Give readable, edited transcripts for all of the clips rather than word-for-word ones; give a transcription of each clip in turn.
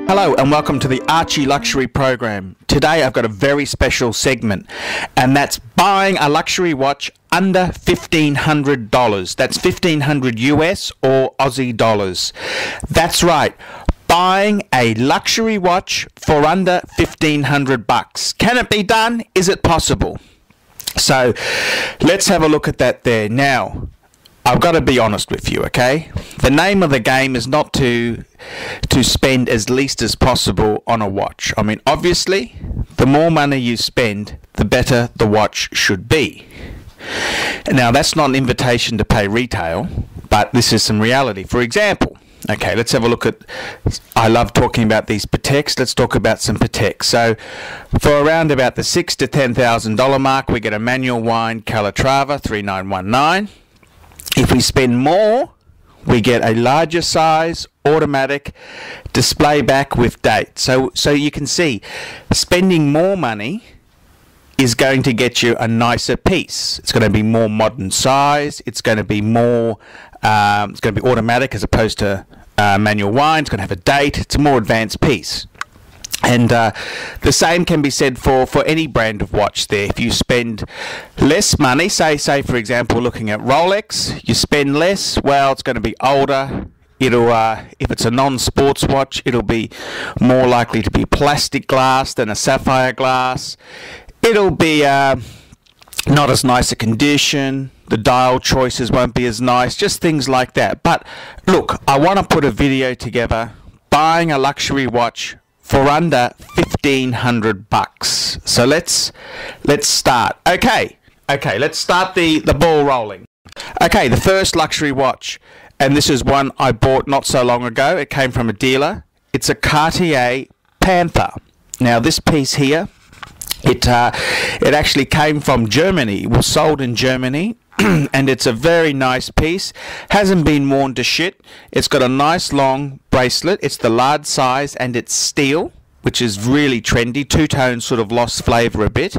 Hello and welcome to the ArchieLuxury program. Today I've got a very special segment, and that's buying a luxury watch under $1,500. That's 1,500 US or Aussie dollars. That's right, buying a luxury watch for under 1,500 bucks. Can it be done? Is it possible? So let's have a look at that there. Now, I've got to be honest with you, okay? The name of the game is not to spend as least as possible on a watch. I mean, obviously, the more money you spend, the better the watch should be. Now, that's not an invitation to pay retail, but this is some reality. For example, okay, let's have a look at, I love talking about these Pateks. Let's talk about some Pateks. So, for around about the $6,000 to $10,000 mark, we get a manual wind Calatrava 3919. If we spend more, we get a larger size, automatic, display back with date. So you can see, spending more money is going to get you a nicer piece. It's going to be more modern size. It's going to be more, it's going to be automatic as opposed to manual wind. It's going to have a date. It's a more advanced piece. And the same can be said for any brand of watch there. If you spend less money, say for example, looking at Rolex, you spend less, well, it's going to be older. It'll, if it's a non-sports watch, it'll be more likely to be plastic glass than a sapphire glass. It'll be not as nice a condition. The dial choices won't be as nice, just things like that. But look, I want to put a video together, buying a luxury watch for under 1,500 bucks. So let's start. Okay, let's start the ball rolling. Okay, the first luxury watch, and this is one I bought not so long ago. It came from a dealer. It's a Cartier Panther. Now this piece here, it actually came from Germany. It was sold in Germany. And it's a very nice piece. Hasn't been worn to shit. It's got a nice long bracelet. It's the large size and it's steel, which is really trendy. Two-tone sort of lost flavor a bit.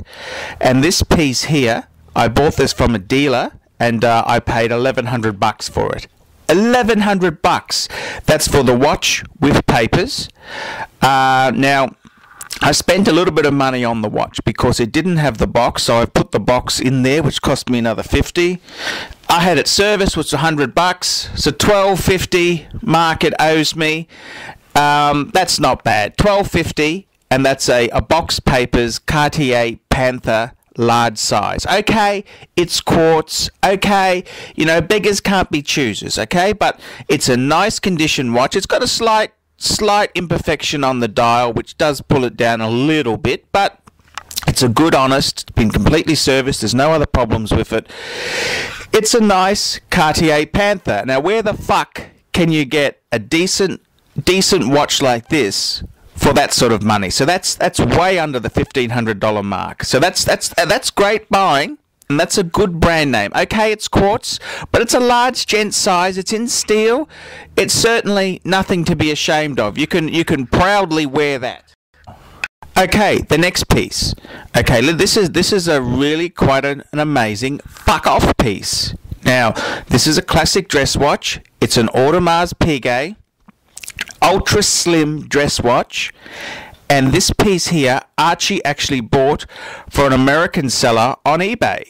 And this piece here, I bought this from a dealer and I paid 1,100 bucks for it. 1,100 bucks. That's for the watch with papers. Now, I spent a little bit of money on the watch because it didn't have the box, so I put the box in there, which cost me another 50. I had it serviced, which was 100 bucks, so 12.50 mark it owes me. That's not bad. 12.50, and that's a box papers Cartier Panther large size. Okay, it's quartz. Okay, you know, beggars can't be choosers. Okay, but it's a nice condition watch. It's got a slight imperfection on the dial, which does pull it down a little bit, but it's a good, honest, it's been completely serviced. There's no other problems with it. It's a nice Cartier Panther. Now, where the fuck can you get a decent watch like this for that sort of money? So that's way under the $1,500 mark. So that's great buying. And that's a good brand name. Okay, it's quartz, but it's a large gent size. It's in steel. It's certainly nothing to be ashamed of. You can proudly wear that. Okay, the next piece. Okay, this is a really quite an amazing fuck off piece. Now, this is a classic dress watch. It's an Audemars Piguet ultra slim dress watch. And this piece here, Archie actually bought for an American seller on eBay.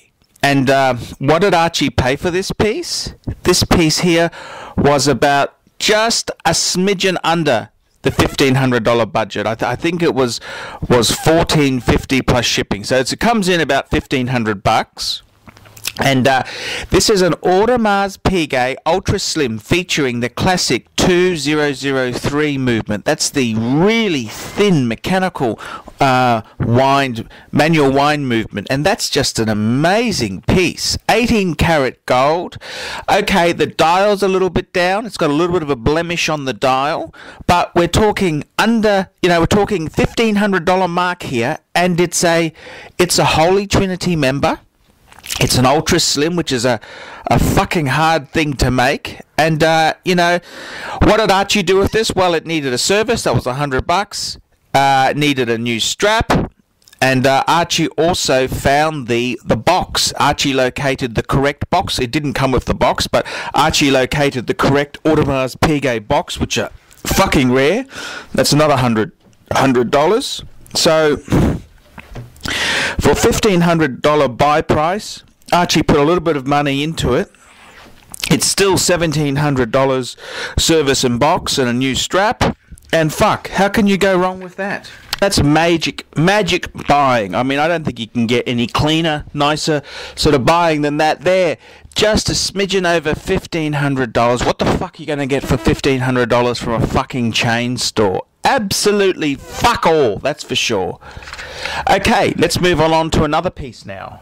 And what did Archie pay for this piece? This piece here was about just a smidgen under the $1,500 budget. I think it was $1,450 plus shipping. So it comes in about 1,500 bucks. And this is an Audemars Piguet Ultra Slim featuring the classic 2003 movement. That's the really thin mechanical manual wind movement, and that's just an amazing piece. 18 karat gold. Okay, the dial's a little bit down. It's got a little bit of a blemish on the dial, but we're talking under, we're talking $1,500 mark here, and it's a Holy Trinity member. It's an ultra slim, which is a fucking hard thing to make. And, what did Archie do with this? Well, it needed a service. That was 100 bucks. Needed a new strap. And Archie also found the box. Archie located the correct box. It didn't come with the box, but Archie located the correct Audemars Piguet box, which fucking rare. That's another $100. So for $1,500 buy price, Archie put a little bit of money into it. It's still $1,700 service and box and a new strap. And fuck, how can you go wrong with that? That's magic buying. I mean, I don't think you can get any cleaner, nicer sort of buying than that there. Just a smidgen over $1,500. What the fuck are you going to get for $1,500 from a fucking chain store? Absolutely fuck all, that's for sure. Okay, let's move on to another piece now.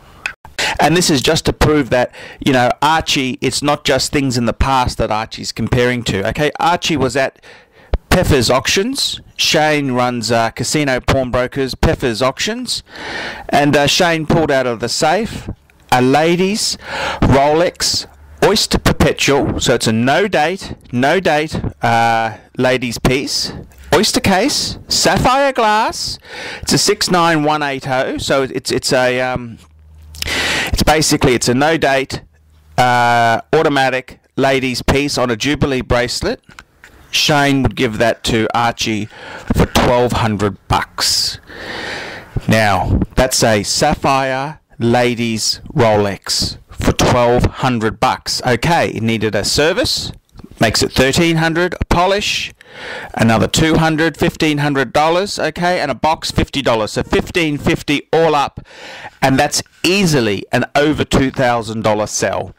And this is just to prove that, you know, Archie, it's not just things in the past that Archie's comparing to. Okay, Archie was at Peffer's Auctions. Shane runs Casino Pawnbrokers, Peffer's Auctions. And Shane pulled out of the safe a ladies' Rolex Oyster Perpetual. So it's a no date ladies' piece. Oyster case, sapphire glass. It's a 69180. So it's basically a no date automatic ladies' piece on a Jubilee bracelet. Shane would give that to Archie for $1,200. Now, that's a sapphire ladies Rolex for $1,200. Okay, it needed a service, makes it $1,300, a polish, another $200, $1,500, okay, and a box $50. So $1,550 all up, and that's easily an over $2,000 sell.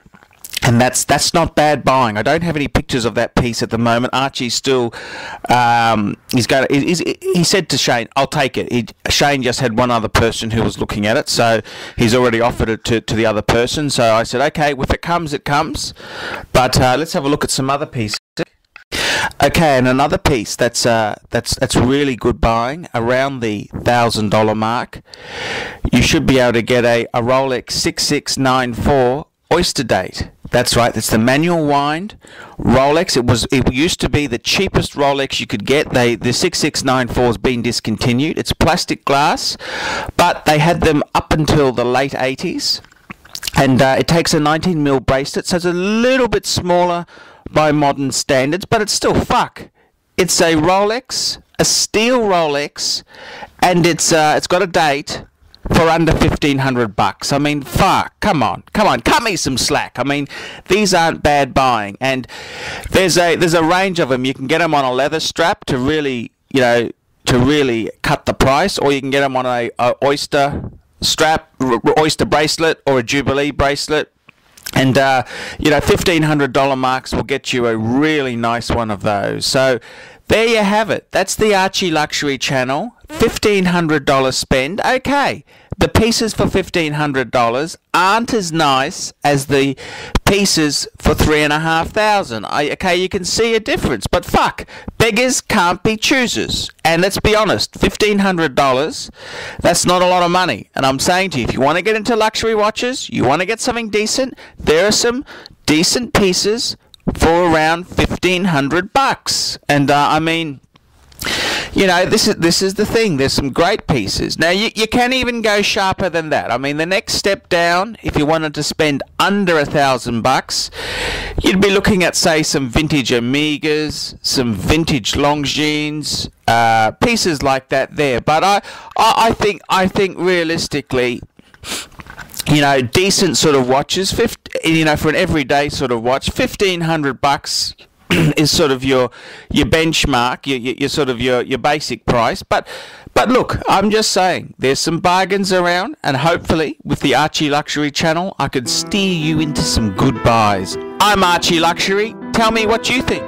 And that's not bad buying. I don't have any pictures of that piece at the moment. Archie's still, he said to Shane, I'll take it. Shane just had one other person who was looking at it, so he's already offered it to the other person. So I said, okay, if it comes, it comes. But let's have a look at some other pieces. Okay, and another piece that's really good buying, around the $1,000 mark. You should be able to get a Rolex 6694 Oyster date. That's right, it's the manual wind Rolex. It used to be the cheapest Rolex you could get. The 6694 has been discontinued. It's plastic glass, but they had them up until the late 80s. And it takes a 19mm bracelet, so it's a little bit smaller by modern standards, but it's still fuck. It's a Rolex, a steel Rolex, and it's got a date for under $1,500. I mean, fuck, come on, cut me some slack. I mean, these aren't bad buying, and there's a range of them. You can get them on a leather strap to really, you know, cut the price, or you can get them on a Oyster strap, Oyster bracelet, or a Jubilee bracelet. And you know, $1,500 marks will get you a really nice one of those. So there you have it. That's the Archie Luxury channel. $1,500 spend. Okay, the pieces for $1,500 aren't as nice as the pieces for $3,500. Okay, you can see a difference, but fuck, beggars can't be choosers. And let's be honest, $1,500, that's not a lot of money. And I'm saying to you, if you want to get into luxury watches, you want to get something decent, there are some decent pieces for around $1,500. And I mean, you know, this is the thing. There's some great pieces. Now, you can even go sharper than that. I mean, the next step down, if you wanted to spend under $1,000, you'd be looking at, say, some vintage Omegas, some vintage Longines, pieces like that there. But I think realistically, you know, decent sort of watches, you know, for an everyday sort of watch, $1,500 is sort of your benchmark, your sort of your basic price. But look, I'm just saying, there's some bargains around, and hopefully with the Archie Luxury channel, I could steer you into some good buys. I'm Archie Luxury. Tell me what you think.